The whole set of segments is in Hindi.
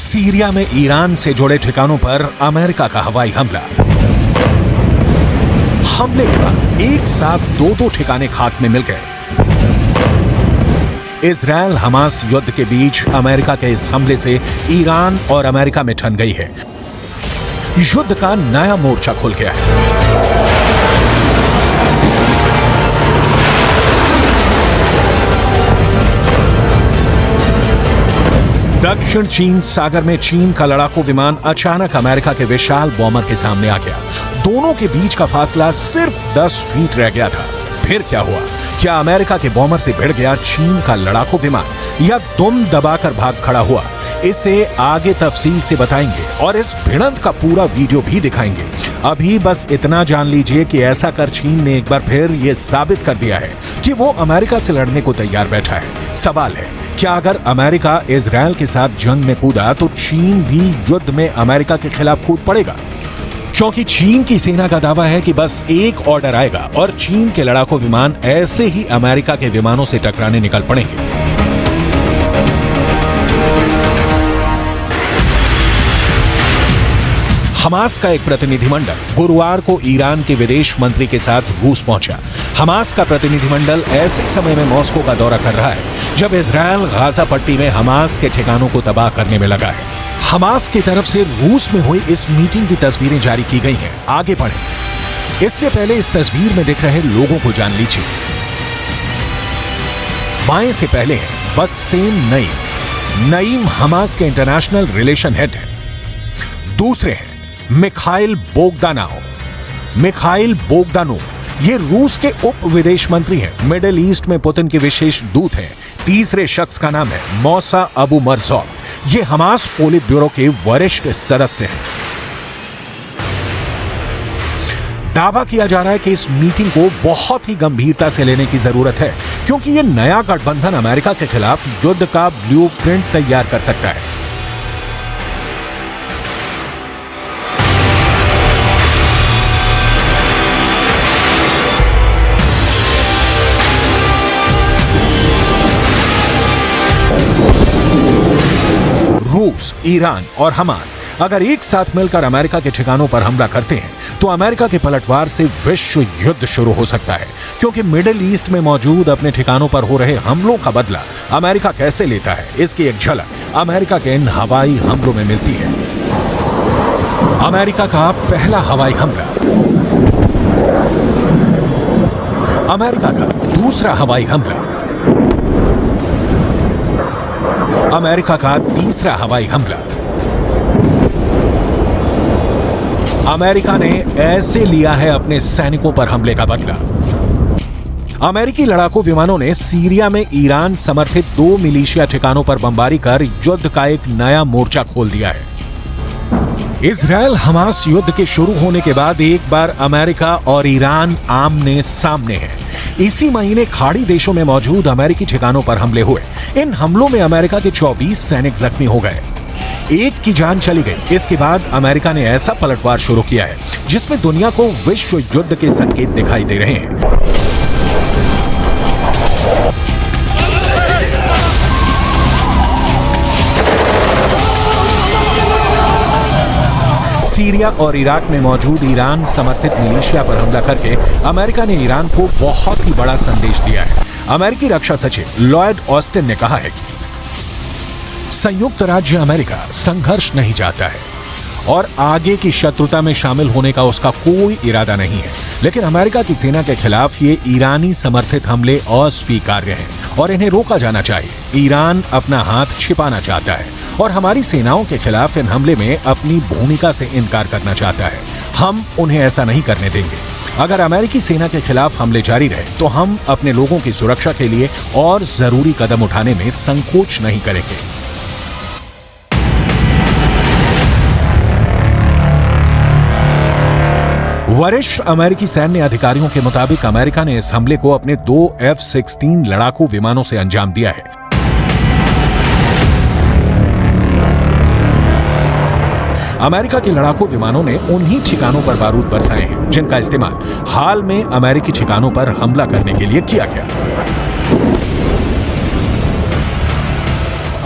सीरिया में ईरान से जुड़े ठिकानों पर अमेरिका का हवाई हमले के बाद एक साथ दो ठिकाने खाक में मिल गए। इजराइल हमास युद्ध के बीच अमेरिका के इस हमले से ईरान और अमेरिका में ठन गई है। युद्ध का नया मोर्चा खुल गया है। दक्षिण चीन सागर में चीन का लड़ाकू विमान अचानक अमेरिका के विशाल बॉम्बर के सामने आ गया। दोनों के बीच का फासला सिर्फ 10 फीट रह गया था। फिर क्या हुआ? क्या अमेरिका के बॉम्बर से भिड़ गया चीन का लड़ाकू विमान या दुम दबाकर भाग खड़ा हुआ? इसे आगे तफसील से बताएंगे और इस भिड़ंत का पूरा वीडियो भी दिखाएंगे। अभी बस इतना जान लीजिए कि ऐसा कर चीन ने एक बार फिर यह साबित कर दिया है कि वो अमेरिका से लड़ने को तैयार बैठा है। सवाल है, क्या अगर अमेरिका इजराइल के साथ जंग में कूदा तो चीन भी युद्ध में अमेरिका के खिलाफ कूद पड़ेगा? क्योंकि चीन की सेना का दावा है कि बस एक ऑर्डर आएगा और चीन के लड़ाकू विमान ऐसे ही अमेरिका के विमानों से टकराने निकल पड़ेंगे। हमास का एक प्रतिनिधिमंडल गुरुवार को ईरान के विदेश मंत्री के साथ रूस पहुंचा। हमास का प्रतिनिधिमंडल ऐसे समय में मॉस्को का दौरा कर रहा है जब इजराइल गाजा पट्टी में हमास के ठिकानों को तबाह करने में लगा है। हमास की तरफ से रूस में हुई इस मीटिंग की तस्वीरें जारी की गई हैं। आगे बढ़ें। इससे पहले इस तस्वीर में दिख रहे लोगों को जान लीजिए। बाएं से पहले है बस्सेम नईम। नईम हमास के इंटरनेशनल रिलेशन हेड है। दूसरे हैं मिखाइल बोगदानोव। ये रूस के उप विदेश मंत्री हैं। मिडिल ईस्ट में पुतिन के विशेष दूत हैं। तीसरे शख्स का नाम है मौसा अबू मरज़ौक। ये हमास पोलित ब्यूरो के वरिष्ठ सदस्य हैं। दावा किया जा रहा है कि इस मीटिंग को बहुत ही गंभीरता से लेने की जरूरत है, क्योंकि ये नया गठबंधन अमेरिका के खिलाफ युद्ध का ब्लूप्रिंट तैयार कर सकता है। रूस, ईरान और हमास अगर एक साथ मिलकर अमेरिका के ठिकानों पर हमला करते हैं तो अमेरिका के पलटवार से विश्व युद्ध शुरू हो सकता है, क्योंकि मिडिल ईस्ट में मौजूद अपने ठिकानों पर हो रहे हमलों का बदला अमेरिका कैसे लेता है, इसकी एक झलक अमेरिका के इन हवाई हमलों में मिलती है। अमेरिका का पहला हवाई हमला, अमेरिका का दूसरा हवाई हमला, अमेरिका का तीसरा हवाई हमला। अमेरिका ने ऐसे लिया है अपने सैनिकों पर हमले का बदला। अमेरिकी लड़ाकू विमानों ने सीरिया में ईरान समर्थित 2 मिलिशिया ठिकानों पर बमबारी कर युद्ध का एक नया मोर्चा खोल दिया है। इजराइल हमास युद्ध के शुरू होने के बाद एक बार अमेरिका और ईरान आमने सामने हैं। इसी महीने खाड़ी देशों में मौजूद अमेरिकी ठिकानों पर हमले हुए। इन हमलों में अमेरिका के 24 सैनिक जख्मी हो गए। एक की जान चली गई। इसके बाद अमेरिका ने ऐसा पलटवार शुरू किया है जिसमें दुनिया को विश्व युद्ध के संकेत दिखाई दे रहे हैं। सीरिया और इराक में मौजूद ईरान समर्थित मिलिशिया पर हमला करके अमेरिका ने ईरान को बहुत ही बड़ा संदेश दिया है। अमेरिकी रक्षा सचिव लॉयड ऑस्टिन ने कहा है कि संयुक्त राज्य अमेरिका संघर्ष नहीं चाहता है और आगे की शत्रुता में शामिल होने का उसका कोई इरादा नहीं है, लेकिन अमेरिका की सेना के खिलाफ ये ईरानी समर्थित हमले अस्वीकार्य हैं और इन्हें रोका जाना चाहिए। ईरान अपना हाथ छिपाना चाहता है और हमारी सेनाओं के खिलाफ इन हमले में अपनी भूमिका से इनकार करना चाहता है। हम उन्हें ऐसा नहीं करने देंगे। अगर अमेरिकी सेना के खिलाफ हमले जारी रहे तो हम अपने लोगों की सुरक्षा के लिए और जरूरी कदम उठाने में संकोच नहीं करेंगे। वरिष्ठ अमेरिकी सैन्य अधिकारियों के मुताबिक अमेरिका ने इस हमले को अपने 2 F-16 लड़ाकू विमानों से अंजाम दिया है। अमेरिका के लड़ाकू विमानों ने उन्हीं ठिकानों पर बारूद बरसाए हैं जिनका इस्तेमाल हाल में अमेरिकी ठिकानों पर हमला करने के लिए किया गया।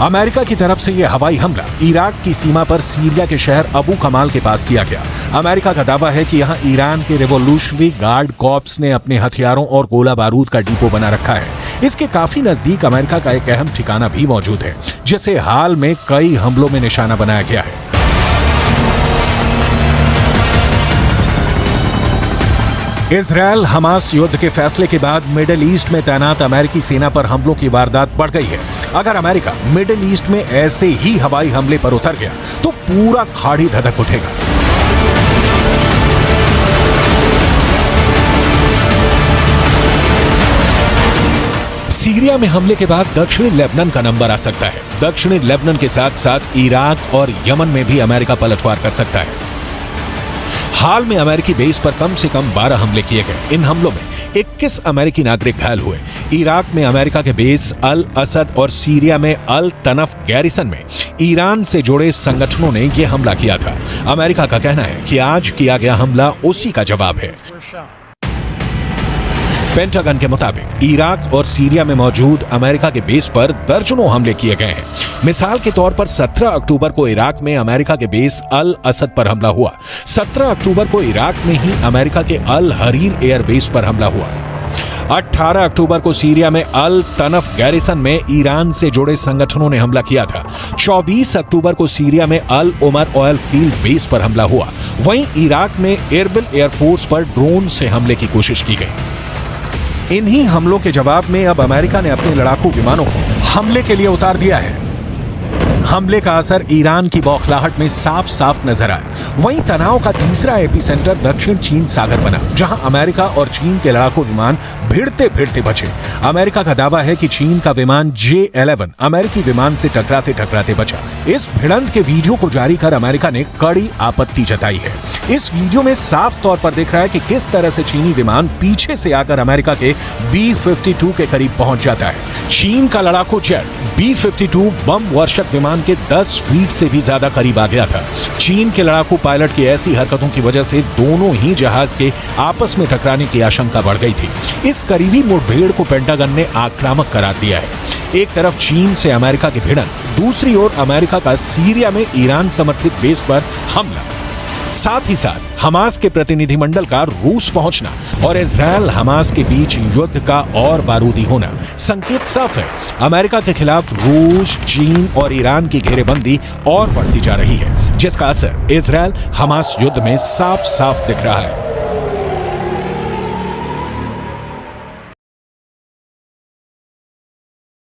अमेरिका की तरफ से यह हवाई हमला इराक की सीमा पर सीरिया के शहर अबू कमाल के पास किया गया। अमेरिका का दावा है कि यहां ईरान के रेवोल्यूशनरी गार्ड कॉर्प्स ने अपने हथियारों और गोला बारूद का डिपो बना रखा है। इसके काफी नजदीक अमेरिका का एक अहम ठिकाना भी मौजूद है, जिसे हाल में कई हमलों में निशाना बनाया गया है। इजरायल हमास युद्ध के फैसले के बाद मिडिल ईस्ट में तैनात अमेरिकी सेना पर हमलों की वारदात बढ़ गई है। अगर अमेरिका मिडिल ईस्ट में ऐसे ही हवाई हमले पर उतर गया तो पूरा खाड़ी धधक उठेगा। सीरिया में हमले के बाद दक्षिणी लेबनान का नंबर आ सकता है। दक्षिणी लेबनान के साथ साथ इराक और यमन में भी अमेरिका पलटवार कर सकता है। हाल में अमेरिकी बेस पर कम से कम 12 हमले किए गए। इन हमलों में 21 अमेरिकी नागरिक घायल हुए। इराक में अमेरिका के बेस अल असद और सीरिया में अल तनफ गैरिसन में ईरान से जुड़े संगठनों ने यह हमला किया था। अमेरिका का कहना है कि आज किया गया हमला उसी का जवाब है। पेंटागन के मुताबिक इराक और सीरिया में मौजूद अमेरिका के बेस पर दर्जनों हमले किए गए हैं। मिसाल के तौर पर 17 अक्टूबर को इराक में अमेरिका के बेस अल असद पर हमला हुआ। 17 अक्टूबर को इराक में ही अमेरिका के अल हरीर एयर बेस पर हमला हुआ। 18 अक्टूबर को सीरिया में अल तनफ गैरिसन में ईरान से जुड़े संगठनों ने हमला किया था। 24 अक्टूबर को सीरिया में अल उमर ऑयल फील्ड बेस पर हमला हुआ। वहीं इराक में एरबिल एयरफोर्स पर ड्रोन से हमले की कोशिश की गई। इन्हीं हमलों के जवाब में अब अमेरिका ने अपने लड़ाकू विमानों को हमले के लिए उतार दिया है। हमले का असर ईरान की बौखलाहट में साफ साफ नजर आया। वहीं तनाव का तीसरा एपिसेंटर दक्षिण चीन सागर बना, जहां अमेरिका और चीन के लड़ाकू विमान भिड़ते भिड़ते बचे। अमेरिका का दावा है कि चीन का विमान J-11 अमेरिकी विमान से टकराते टकराते बचा। इस भिड़ंत के वीडियो को जारी कर अमेरिका ने कड़ी आपत्ति जताई है। इस वीडियो में साफ तौर पर दिख रहा है कि किस तरह से चीनी विमान पीछे से आकर अमेरिका के B-52 के करीब पहुंच जाता है। चीन का लड़ाकू जेट B-52 बम वर्षक विमान के 10 फीट से भी ज्यादा करीब आ गया था। चीन के लड़ाकू पायलट की ऐसी हरकतों की वजह से दोनों ही जहाज के आपस में टकराने की आशंका बढ़ गई थी। इस करीबी मुठभेड़ को पेंटागन ने आक्रामक करार दिया है। एक तरफ चीन से अमेरिका की भिड़ंत, दूसरी ओर अमेरिका का सीरिया में ईरान समर्थित बेस पर हमला। साथ ही साथ हमास के प्रतिनिधिमंडल का रूस पहुंचना और इजरायल हमास के बीच युद्ध का और बारूदी होना संकेत साफ है। अमेरिका के खिलाफ रूस, चीन और ईरान की घेरेबंदी और बढ़ती जा रही है, जिसका असर इजरायल हमास युद्ध में साफ साफ दिख रहा है।